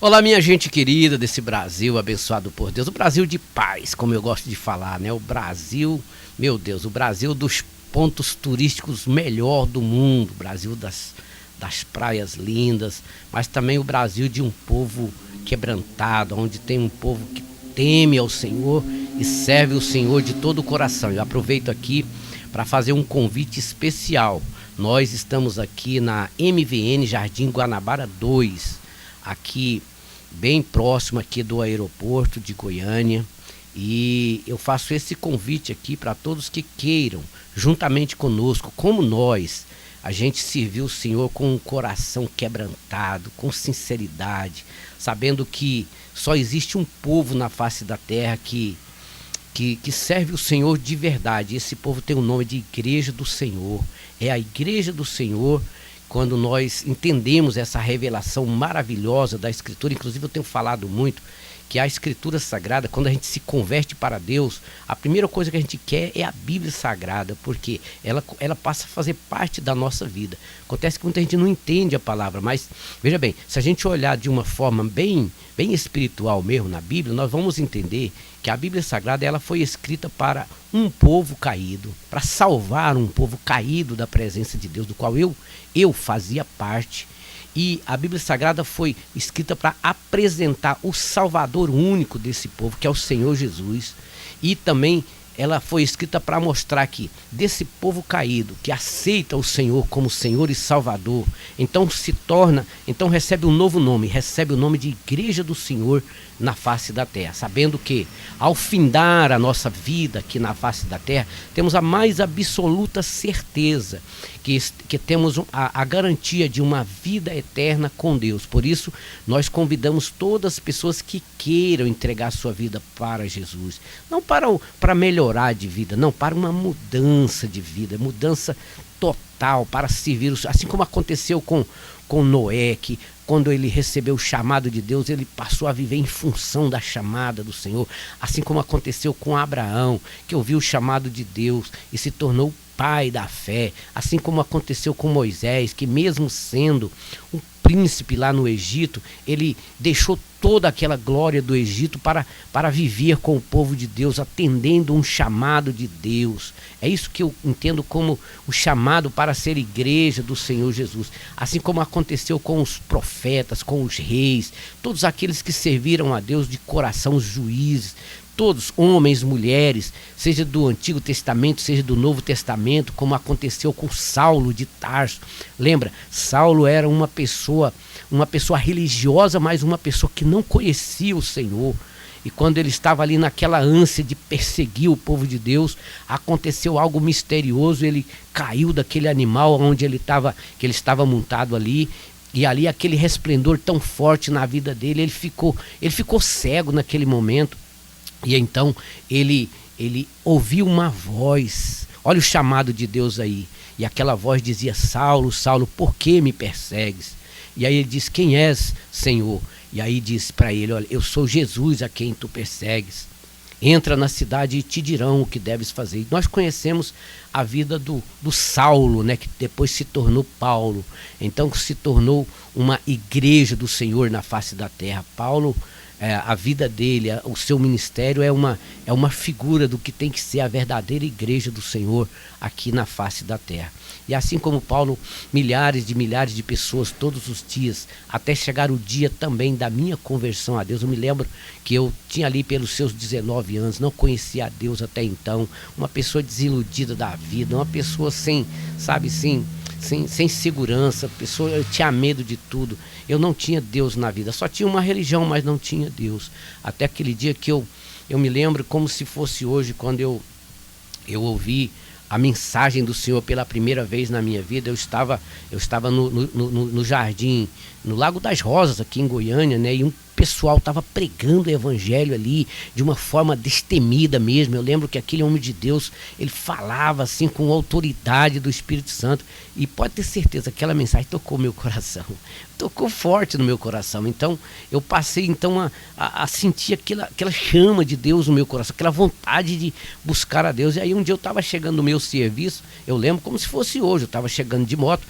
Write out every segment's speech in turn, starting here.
Olá, minha gente querida desse Brasil abençoado por Deus, o Brasil de paz, como eu gosto de falar, né? O Brasil, meu Deus, o Brasil dos pontos turísticos melhor do mundo, o Brasil das praias lindas, mas também o Brasil de um povo quebrantado, onde tem um povo que teme ao Senhor e serve o Senhor de todo o coração. Eu aproveito aqui para fazer um convite especial. Nós estamos aqui na MVN Jardim Guanabara 2, aqui bem próximo aqui do aeroporto de Goiânia, e eu faço esse convite aqui para todos que queiram, juntamente conosco, como nós, a gente servir o Senhor com um coração quebrantado, com sinceridade, sabendo que só existe um povo na face da terra que serve o Senhor de verdade. Esse povo tem o nome de Igreja do Senhor. É a Igreja do Senhor. Quando nós entendemos essa revelação maravilhosa da Escritura, inclusive eu tenho falado muito que a Escritura Sagrada, quando a gente se converte para Deus, a primeira coisa que a gente quer é a Bíblia Sagrada, porque ela passa a fazer parte da nossa vida. Acontece que muita gente não entende a palavra, mas veja bem, se a gente olhar de uma forma bem espiritual mesmo na Bíblia, nós vamos entender que a Bíblia Sagrada ela foi escrita para um povo caído, para salvar um povo caído da presença de Deus, do qual eu fazia parte. E a Bíblia Sagrada foi escrita para apresentar o Salvador único desse povo, que é o Senhor Jesus. E também ela foi escrita para mostrar que desse povo caído, que aceita o Senhor como Senhor e Salvador, então recebe um novo nome, recebe o nome de Igreja do Senhor na face da terra, sabendo que ao findar a nossa vida aqui na face da terra, temos a mais absoluta certeza que temos a garantia de uma vida eterna com Deus. Por isso, nós convidamos todas as pessoas que queiram entregar sua vida para Jesus, não para melhorar de vida, não, para uma mudança de vida, mudança total, para servir, assim como aconteceu com Noé, que quando ele recebeu o chamado de Deus, ele passou a viver em função da chamada do Senhor, assim como aconteceu com Abraão, que ouviu o chamado de Deus e se tornou pai da fé, assim como aconteceu com Moisés, que mesmo sendo um príncipe lá no Egito, ele deixou toda aquela glória do Egito para viver com o povo de Deus, atendendo um chamado de Deus. É isso que eu entendo como o chamado para ser igreja do Senhor Jesus. Assim como aconteceu com os profetas, com os reis, todos aqueles que serviram a Deus de coração, os juízes, todos, homens, mulheres, seja do Antigo Testamento, seja do Novo Testamento, como aconteceu com Saulo de Tarso. Lembra, Saulo era uma pessoa religiosa, mas uma pessoa que não conhecia o Senhor. E quando ele estava ali naquela ânsia de perseguir o povo de Deus, aconteceu algo misterioso, ele caiu daquele animal onde ele estava montado ali, e ali aquele resplendor tão forte na vida dele, ele ficou cego naquele momento. E então ele ouviu uma voz, olha o chamado de Deus aí, e aquela voz dizia: Saulo, Saulo, por que me persegues? E aí ele diz: quem és, Senhor? E aí disse para ele: olha, eu sou Jesus a quem tu persegues. Entra na cidade e te dirão o que deves fazer. E nós conhecemos a vida do Saulo, né, que depois se tornou Paulo, então se tornou uma igreja do Senhor na face da terra. Paulo, a vida dele, o seu ministério é uma figura do que tem que ser a verdadeira igreja do Senhor aqui na face da terra. E assim como Paulo, milhares de pessoas todos os dias, até chegar o dia também da minha conversão a Deus. Eu me lembro que eu tinha ali pelos seus 19 anos, não conhecia a Deus até então, uma pessoa desiludida da vida, uma pessoa sem segurança, eu tinha medo de tudo, eu não tinha Deus na vida, só tinha uma religião, mas não tinha Deus. Até aquele dia que eu me lembro como se fosse hoje, quando eu ouvi a mensagem do Senhor pela primeira vez na minha vida. Eu estava no jardim, no Lago das Rosas, aqui em Goiânia, né? E um pessoal estava pregando o evangelho ali de uma forma destemida mesmo. Eu lembro que aquele homem de Deus, ele falava assim com autoridade do Espírito Santo, e pode ter certeza, aquela mensagem tocou meu coração, tocou forte no meu coração. Então eu passei então a sentir aquela chama de Deus no meu coração, aquela vontade de buscar a Deus. E aí um dia eu estava chegando no meu serviço, eu lembro como se fosse hoje, eu estava chegando de moto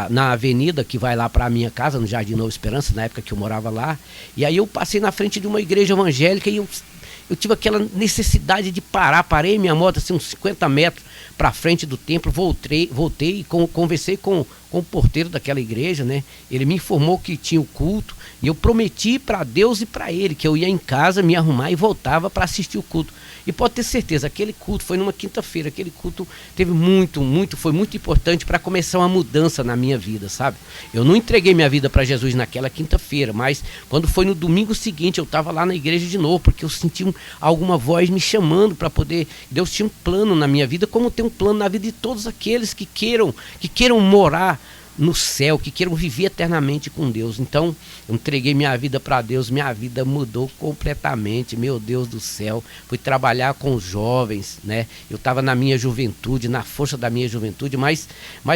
na avenida que vai lá para a minha casa, no Jardim Nova Esperança, na época que eu morava lá. E aí eu passei na frente de uma igreja evangélica e eu tive aquela necessidade de parar. Parei minha moto assim, uns 50 metros para frente do templo, voltei e conversei com o porteiro daquela igreja, né? Ele me informou que tinha o culto, e eu prometi para Deus e para ele que eu ia em casa me arrumar e voltava para assistir o culto. E pode ter certeza, aquele culto foi numa quinta-feira, aquele culto foi muito importante para começar uma mudança na minha vida, sabe? Eu não entreguei minha vida para Jesus naquela quinta-feira, mas quando foi no domingo seguinte, eu estava lá na igreja de novo, porque eu senti alguma voz me chamando para poder. Deus tinha um plano na minha vida, como tem um plano na vida de todos aqueles que queiram morar no céu, que queiram viver eternamente com Deus. Então eu entreguei minha vida para Deus, minha vida mudou completamente, meu Deus do céu. Fui trabalhar com os jovens, né? Eu estava na minha juventude, na força da minha juventude, mas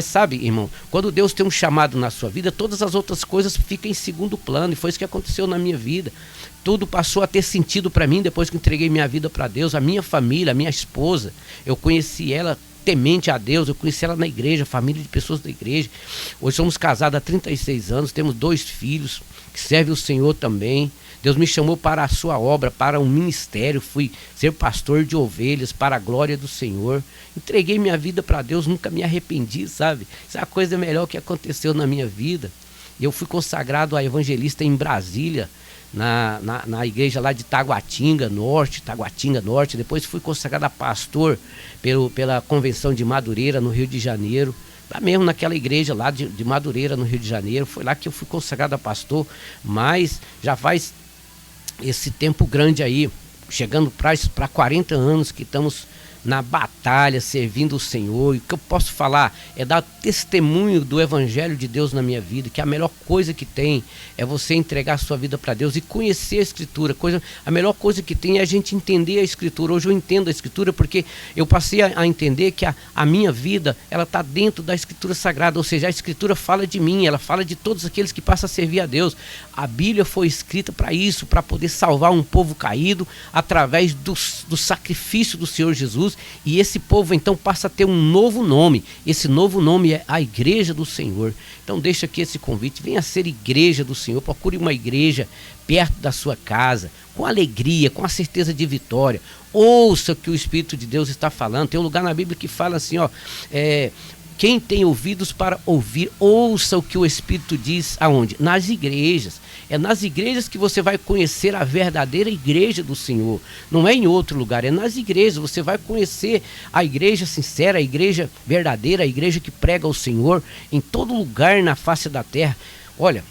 sabe, irmão, quando Deus tem um chamado na sua vida, todas as outras coisas ficam em segundo plano, e foi isso que aconteceu na minha vida. Tudo passou a ter sentido para mim depois que entreguei minha vida para Deus. A minha família, a minha esposa, eu conheci ela temente a Deus, eu conheci ela na igreja, família de pessoas da igreja. Hoje somos casados há 36 anos, temos 2 filhos que servem o Senhor também. Deus me chamou para a sua obra, para um ministério, fui ser pastor de ovelhas para a glória do Senhor. Entreguei minha vida para Deus, nunca me arrependi, sabe? Isso é a coisa melhor que aconteceu na minha vida. E eu fui consagrado a evangelista em Brasília, na igreja lá de Taguatinga Norte, depois fui consagrado a pastor pela convenção de Madureira, no Rio de Janeiro, lá mesmo naquela igreja lá de Madureira, no Rio de Janeiro. Foi lá que eu fui consagrado a pastor, mas já faz esse tempo grande aí, chegando para 40 anos que estamos na batalha, servindo o Senhor. E o que eu posso falar é dar testemunho do Evangelho de Deus na minha vida, que a melhor coisa que tem é você entregar a sua vida para Deus e conhecer a Escritura. A melhor coisa que tem é a gente entender a Escritura. Hoje eu entendo a Escritura porque eu passei a entender que a minha vida, ela está dentro da Escritura Sagrada, ou seja, a Escritura fala de mim, ela fala de todos aqueles que passam a servir a Deus. A Bíblia foi escrita para isso, para poder salvar um povo caído através do sacrifício do Senhor Jesus. E esse povo então passa a ter um novo nome. Esse novo nome é a Igreja do Senhor. Então deixa aqui esse convite, venha ser igreja do Senhor. Procure uma igreja perto da sua casa, com alegria, com a certeza de vitória. Ouça o que o Espírito de Deus está falando. Tem um lugar na Bíblia que fala assim, ó, quem tem ouvidos para ouvir, ouça o que o Espírito diz. Aonde? Nas igrejas. É nas igrejas que você vai conhecer a verdadeira igreja do Senhor. Não é em outro lugar, é nas igrejas. Você vai conhecer a igreja sincera, a igreja verdadeira, a igreja que prega o Senhor em todo lugar na face da terra. Olha,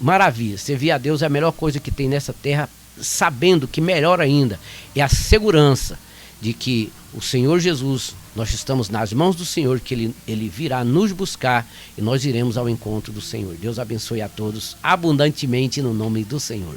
maravilha. Servir a Deus é a melhor coisa que tem nessa terra, sabendo que melhor ainda é a segurança de que o Senhor Jesus, nós estamos nas mãos do Senhor, que ele virá nos buscar e nós iremos ao encontro do Senhor. Deus abençoe a todos abundantemente no nome do Senhor.